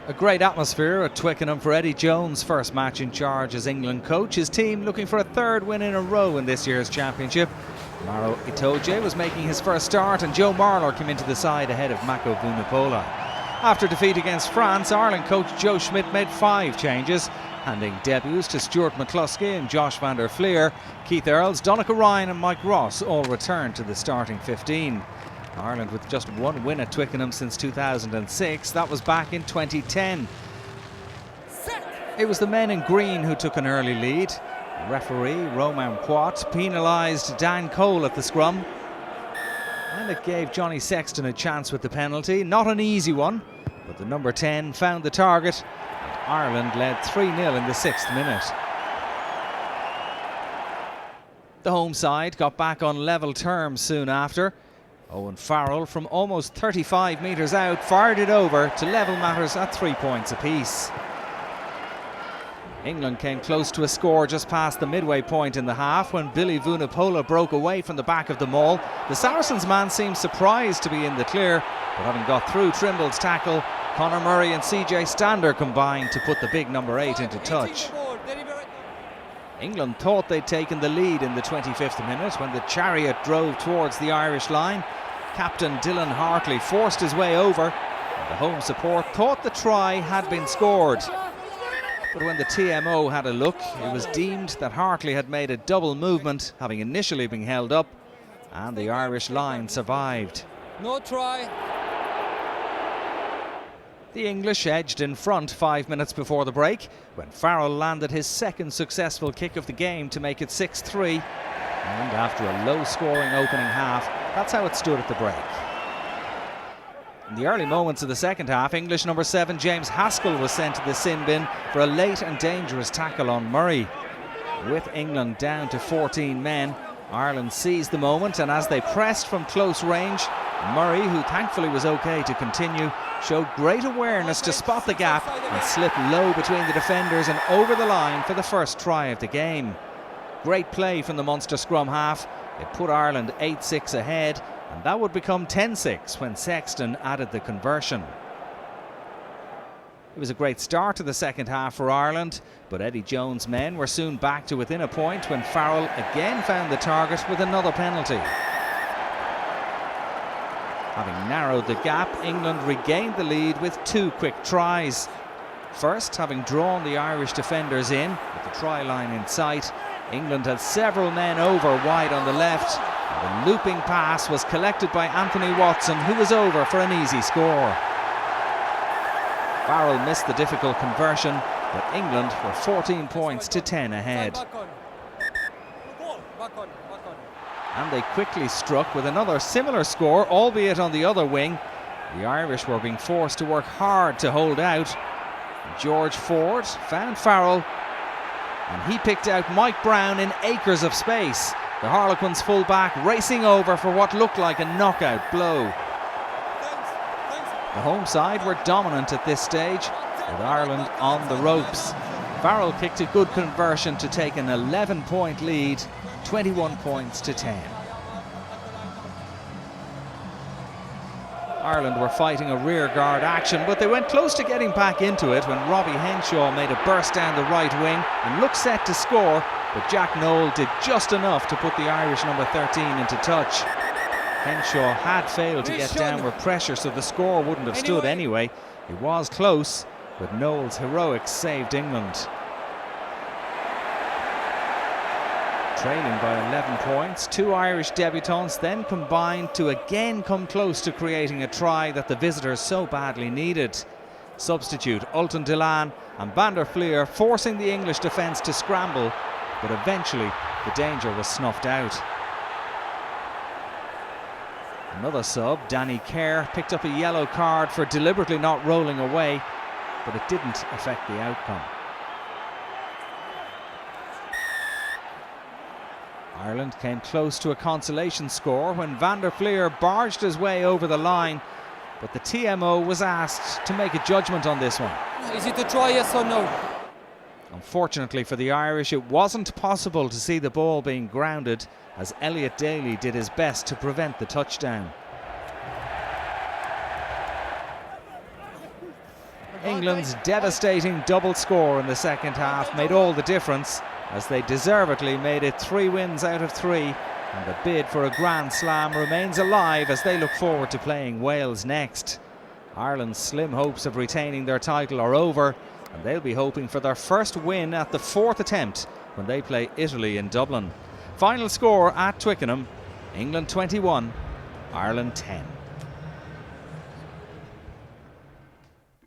A great atmosphere at Twickenham for Eddie Jones' first match in charge as England coach. His team looking for a third win in a row in this year's championship. Maro Itoje was making his first start and Joe Marler came into the side ahead of Mako Vunipola. After defeat against France, Ireland coach Joe Schmidt made 5 changes, handing debuts to Stuart McCloskey and Josh van der Fleer. Keith Earls, Donnacha Ryan and Mike Ross all returned to the starting 15. Ireland with just 1 win at Twickenham since 2006, that was back in 2010. It was the men in green who took an early lead. Referee Romain Poit penalised Dan Cole at the scrum. And it gave Johnny Sexton a chance with the penalty. Not an easy one, but the number 10 found the target and Ireland led 3-0 in the 6th minute. The home side got back on level terms soon after. Owen Farrell from almost 35 metres out fired it over to level matters at 3 points apiece. England came close to a score just past the midway point in the half when Billy Vunipola broke away from the back of the maul. The Saracens man seemed surprised to be in the clear, but having got through Trimble's tackle, Conor Murray and CJ Stander combined to put the big number 8 into touch. England thought they'd taken the lead in the 25th minute when the chariot drove towards the Irish line. Captain Dylan Hartley forced his way over and the home support thought the try had been scored. But when the TMO had a look, it was deemed that Hartley had made a double movement, having initially been held up, and the Irish line survived. No try. The English edged in front 5 minutes before the break when Farrell landed his second successful kick of the game to make it 6-3. And after a low-scoring opening half, that's how it stood at the break. In the early moments of the second half, English number 7 James Haskell was sent to the sin bin for a late and dangerous tackle on Murray. With England down to 14 men, Ireland seized the moment, and as they pressed from close range, Murray, who thankfully was okay to continue, showed great awareness to spot the gap and slip low between the defenders and over the line for the first try of the game. Great play from the Munster scrum half. It put Ireland 8-6 ahead, and that would become 10-6 when Sexton added the conversion. It was a great start to the second half for Ireland, but Eddie Jones' men were soon back to within a point when Farrell again found the target with another penalty. Having narrowed the gap, England regained the lead with 2 quick tries. First, having drawn the Irish defenders in, with the try line in sight, England had several men over wide on the left. And the looping pass was collected by Anthony Watson, who was over for an easy score. Farrell missed the difficult conversion, but England were 14 points to 10 ahead. And they quickly struck with another similar score, albeit on the other wing. The Irish were being forced to work hard to hold out. George Ford found Farrell, and he picked out Mike Brown in acres of space. The Harlequins full-back racing over for what looked like a knockout blow. The home side were dominant at this stage, with Ireland on the ropes. Farrell kicked a good conversion to take an 11-point lead, 21 points to 10. Ireland were fighting a rearguard action, but they went close to getting back into it when Robbie Henshaw made a burst down the right wing and looked set to score, but Jack Nowell did just enough to put the Irish number 13 into touch. Henshaw had failed to get downward pressure, so the score wouldn't have stood anyway. It was close, but Nowell's heroics saved England. Trailing by 11 points, 2 Irish debutants then combined to again come close to creating a try that the visitors so badly needed. Substitute Ultan Dillane and van der Fleer forcing the English defence to scramble, but eventually the danger was snuffed out. Another sub, Danny Kerr, picked up a yellow card for deliberately not rolling away, but it didn't affect the outcome. Ireland came close to a consolation score when van der Fleer barged his way over the line, but the TMO was asked to make a judgment on this one. Is it a try, yes or no? Unfortunately for the Irish, it wasn't possible to see the ball being grounded, as Elliot Daly did his best to prevent the touchdown. England's devastating double score in the second half made all the difference, as they deservedly made it 3 wins out of 3, and the bid for a Grand Slam remains alive as they look forward to playing Wales next. Ireland's slim hopes of retaining their title are over, and they'll be hoping for their first win at the 4th attempt when they play Italy in Dublin. Final score at Twickenham: England 21, Ireland 10.